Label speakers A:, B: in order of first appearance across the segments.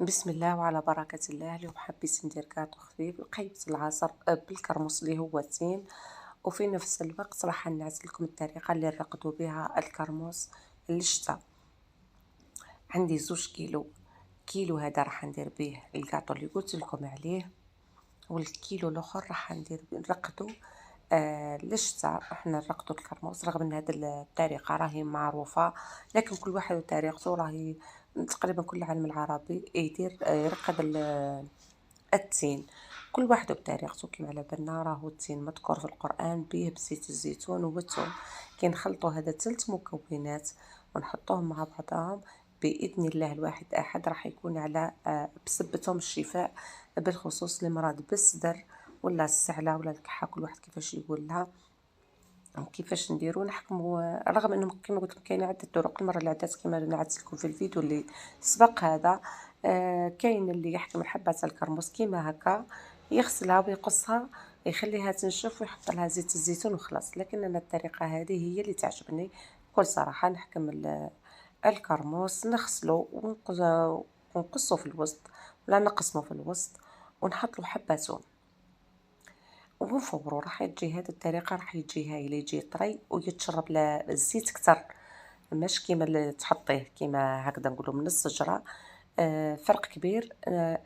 A: بسم الله وعلى بركة الله. اليوم حبيت ندير كاطو خفيف لقيت العصر بالكرموس اللي هو التين، وفي نفس الوقت راح نعت لكم الطريقة اللي نرقدوا بها الكرموس للشتاء. عندي 2 كيلو. كيلو هذا راح ندير به الكاطو اللي قلت لكم عليه، والكيلو الاخر راح نرقدو للشتاء. احنا نرقدو الكرموس رغم ان هذه الطريقه راهي معروفه، لكن كل واحد وطريقته. راهي تقريبا كل العالم العربي يدير يرقد التين، كل واحد بطريقته. كما على بالنا راهو التين مذكور في القرآن به بزيت الزيتون والثوم. كي نخلطوا هذا 3 مكونات ونحطوهم مع بعضهم، بإذن الله الواحد أحد راح يكون على بسبتهم الشفاء، بالخصوص المرض بالصدر ولا السعلة ولا الكحة، كل واحد كيفاش يقول لها. كيفاش نديرو نحكموا، رغم انه كما قلت لكم كاين عده طرق. المره اللي عدات كما نعت لكم في الفيديو اللي سبق هذا، كاين اللي يحكم الحبات الكرموس كيما هكا، يغسلها ويقصها، يخليها تنشف ويحط لها زيت الزيتون وخلاص. لكن انا الطريقه هذه هي اللي تعجبني بكل صراحه. نحكم الكرموس، نغسلو ونقصو في الوسط ولا نقسمو في الوسط، ونحط له حباتون ونفورو. راح تجي هذه الطريقه، راح يجي هايله، يجي طري ويتشرب الزيت كتر، ماشي كيما اللي تحطيه كيما هكذا نقولوا من الشجره. فرق كبير.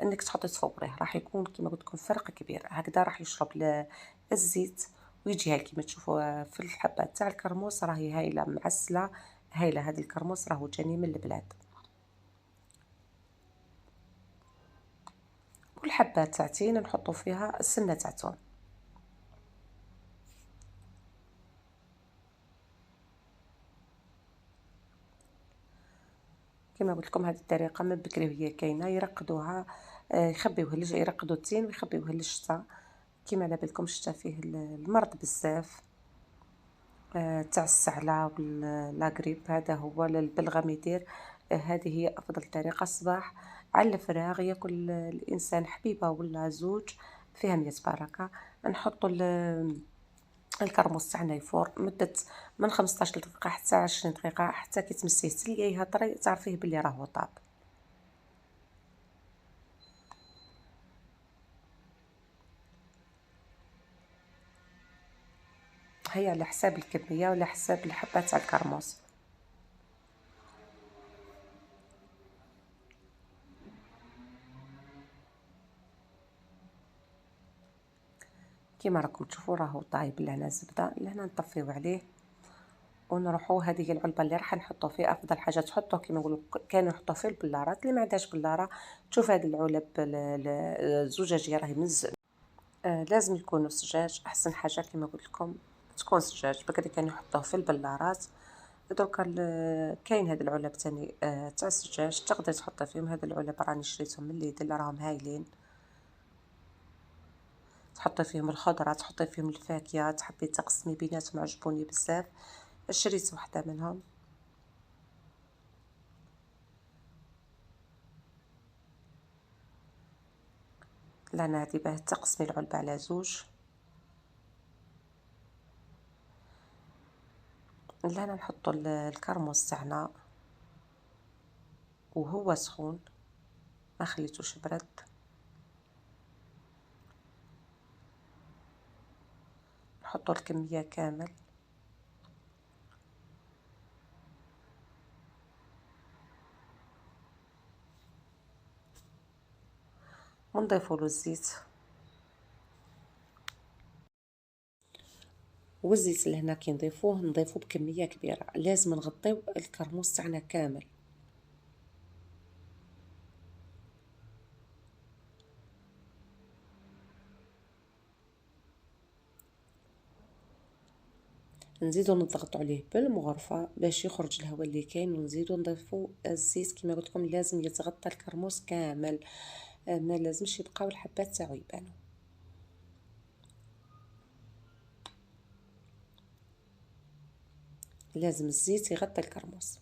A: انك تحطي تفوريه راح يكون كيما قلت لكم فرق كبير. هكذا راح يشرب الزيت ويجي هاي كيما تشوفوا في الحبات تاع الكرموس. راهي هايله معسله، هايله. هذا الكرموس راهو جاني من البلاد. والحبات تاعتين نحطوا فيها السنه تاع الثوم. كما قلت لكم هذه الطريقه من بكري وهي كاينه، يرقدوها يخبيوها يرقدوا التين ويخبيوها للشتاء. كما على بالكم الشتاء فيه المرض بزاف، تاع السعلة واللاغريب. هذا هو البلغم يدير. هذه هي افضل طريقه. الصباح على الفراغ ياكل الانسان حبيبه ولا زوج فيها 100 بركه. نحطوا الكرموس تاعنا يفور مده من 15 دقيقه حتى 20 دقيقه، حتى كي تمسيه تلقايها طري تعرفيه بلي راهو طاب. هي على حساب الكميه ولا حساب الحبات تاع الكرموس. كيما راكم تشوفوا راهو طايب. لهنا زبده، لهنا نطفيو عليه ونروحوا. هذه العلبه اللي راح نحطوا فيه افضل حاجه تحطوا كيما نقولوا كانوا يحطوا فيه البلارات. اللي ما عندهاش بلاره تشوف هذه العلب الزجاجيه راهي من لازم يكونوا سجاج. احسن حاجه كما قلت لكم تكون سجاج. بكري كانوا يحطوه في البلارات، دركا كاين هاد العلب تاني تاع السجاج تقدر تحطي فيهم. هاد العلب راني شريتهم من ليدل راهم هايلين. تحطي فيهم الخضره، تحطي فيهم الفاكهه، تحبي تقسمي بيناتهم، عجبوني بزاف شريت وحده منهم. لأن هادي باه تقسمي العلبة على زوج. لهنا نحطو الكرموس تاعنا وهو سخون، ما خليتوش برد. نحطو الكمية كامل، ونضيفو له الزيت. والزيت لهنا كي نضيفوه بكمية كبيرة، لازم نغطيو الكرموس تاعنا كامل. نزيدو نضغطو عليه بالمغرفة باش يخرج الهواء اللي كاين، ونزيدو نضيفو الزيت. كما قلت لكم لازم يتغطى الكرموس كامل، ما لازمش يبقاو الحبات تاعو يبانو. لازم الزيت يغطي الكرموس.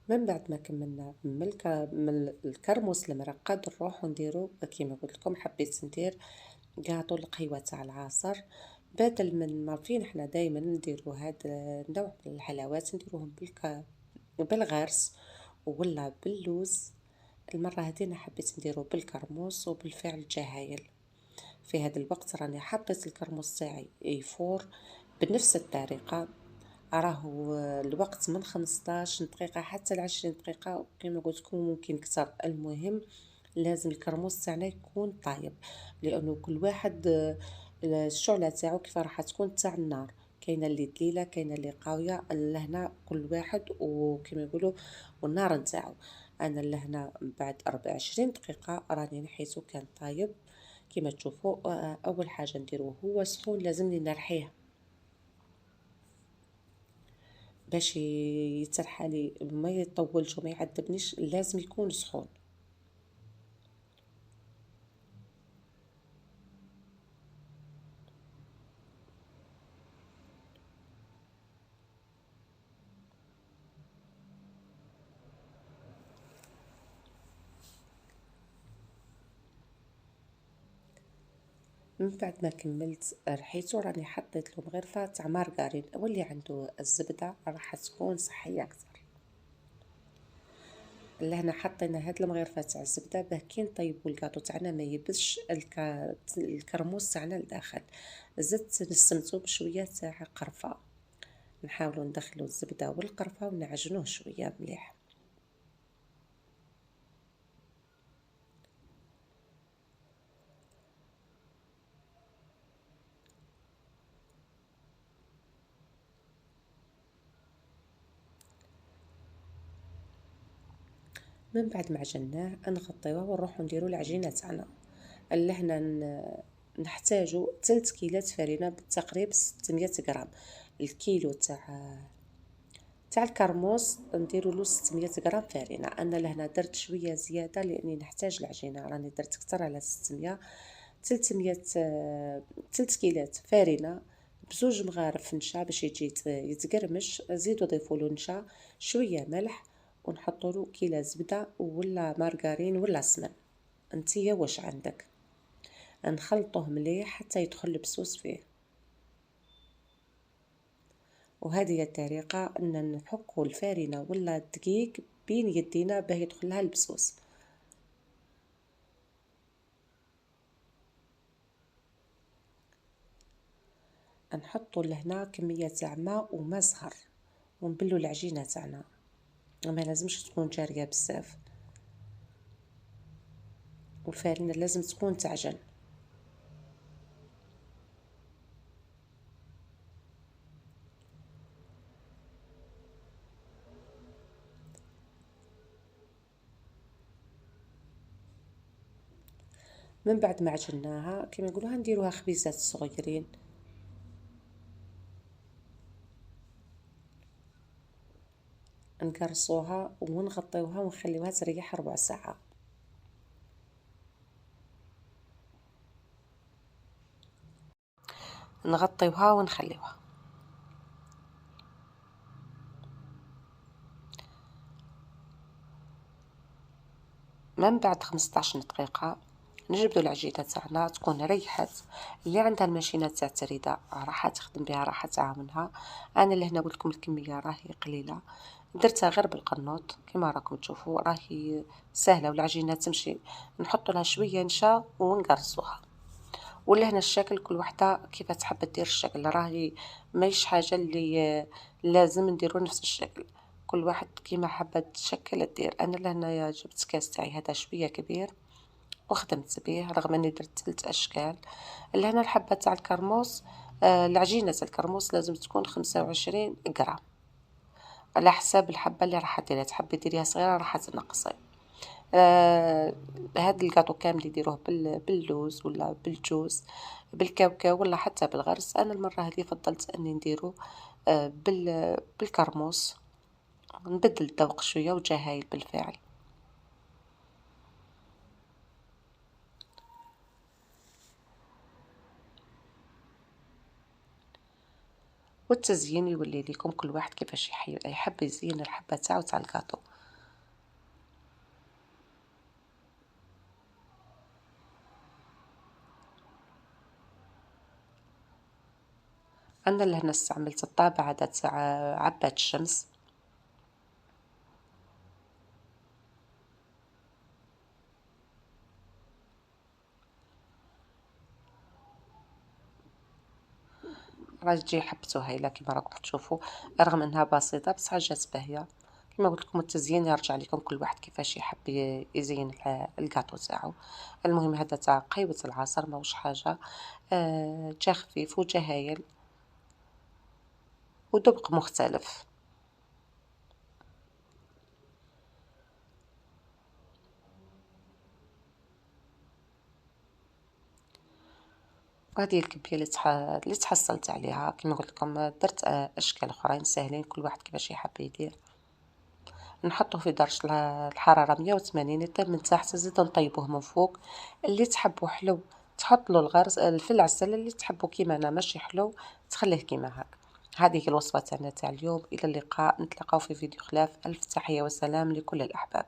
A: من بعد ما كملنا من الكرموس المرقد نروحو نديرو كيما قلت لكم. حبيت ندير كاطو القهوه تاع العصر. بدل من ما فين احنا دايما نديرو هاد النوع من الحلويات نديروهم بالغرس ولا باللوز. المرة هذه أنا حبيت نديرو بالكرموس، وبالفعل جا هايل. في هذا الوقت راني حطيت الكرموس تاعي يفور بنفس الطريقة. راهو الوقت من 15 دقيقة حتى ل20 دقيقة، كما قلت لكم ممكن أكثر. المهم لازم الكرموس تاعنا يكون طايب، لأنه كل واحد الشعلة تاعو كيف راح تكون تاع النار. كاينه اللي دليله، كاينه اللي قاويه. لهنا كل واحد وكما يقولوا والنار نتاعو. انا لهنا بعد 24 دقيقه راني نحيته كان طايب كما تشوفوا. اول حاجه نديروه هو سخون، لازمني نرحيه باش يترحى لي، ما يطولش وما يعذبنيش، لازم يكون سخون. من بعد ما كملت رحيته راني حطيت له مغرفه تاع مارغرين، واللي عنده الزبده راح تكون صحيه اكثر. لهنا حطينا هاد المغرفه تاع الزبده باه كي نطيبوا الكاطو تاعنا ما يبش الكرموس تاعنا لداخل. زدت نسمتو بشويه تاع قرفه، نحاولوا ندخلوا الزبده والقرفه ونعجنوه شويه مليح. من بعد ما عجناه نغطيوه ونروحو نديرو العجينه تاعنا. لهنا نحتاجو 3 كيلات فرينه بالتقريب 600 غرام. الكيلو تاع الكرموس نديرو له 600 غرام فرينه. انا لهنا درت شويه زياده لاني نحتاج العجينه، راني درت اكثر على 600. 300 3 كيلات فرينه بزوج مغارف نشا باش يجي يتقرمش. زيدوا ضيفوا له نشا، شويه ملح، ونحطوا له كيلة زبده ولا مارغرين ولا سمن، انتيا واش عندك. نخلطوه مليح حتى يدخل البسوس فيه. وهذه هي الطريقة ان نحكو الفارنة ولا الدقيق بين يدينا باه يدخلها البسوس. نحطو لهنا كمية تاع ماء وما زهر، ونبلو العجينة تاعنا، ما لازمش تكون جارية بزاف، والفارنة لازم تكون تعجن. من بعد ما عجناها كما يقولوها نديروها خبيزات صغيرين. نقرصوها ونغطيوها ونخليوها تريح ربع ساعة. نغطيوها ونخليوها. من بعد 15 دقيقة نجبدو العجينة تاعنا تكون ريحت. اللي عندها الماشينه تاع التريده راح تخدم بها، راح تعاونها. انا لهنا قلت لكم الكميه راهي قليله، درتها غير بالقنوط كما راكم تشوفوا، راهي سهله والعجينه تمشي. نحط لها شويه نشا ونقرصوها. ولهنا الشكل كل وحده كيف تحب دير الشكل، راهي ماهيش حاجه اللي لازم نديرو نفس الشكل. كل واحد كيما حابه تشكل دير. انا لهنا جبت كاس تاعي هذا شويه كبير وخدمت به، رغم اني درت 3 اشكال. لهنا الحبه تاع الكرموس، العجينه تاع الكرموس لازم تكون 25 غرام على حساب الحبه اللي راح ديريها. تحبي ديريها صغيره راح تنقصي. هاد الكاطو كامل يديروه باللوز ولا بالجوز بالكاوكاو ولا حتى بالغرس. انا المره هذه فضلت اني نديرو بالكرموس، نبدل الذوق شويه وجا هايل بالفعل. والتزيين يولي لكم كل واحد كيفاش يحب يزين الحبه تاعو تاع الكاطو. أنا لهنا استعملت الطابعة تاع عباد الشمس. راه تجي حبته هايلة كيما راكم تشوفوا، رغم انها بسيطة بصح جات باهية. كما قلت لكم التزيين يرجع لكم كل واحد كيفاش يحب يزين الكاطو تاعو. المهم هذا تاع قيوة العصر ماهوش حاجة، جا خفيف وجا هايل وذوق مختلف. وهذه الكمية اللي تحصلت عليها كما قلت لكم، درت أشكال أخرين ساهلين كل واحد كيفاش يحب يدير. نحطه في درجة الحرارة 180، يطيب من تحت نزيدو نطيبوه من فوق. اللي تحبو حلو تحط له الغرز في العسل، اللي تحبو كيما انا ماشي حلو تخليه كيما هكا. هذه هي الوصفة تاعنا تاع اليوم، الى اللقاء، نتلاقاو في فيديو خلاف. الف تحية وسلام لكل الاحباب.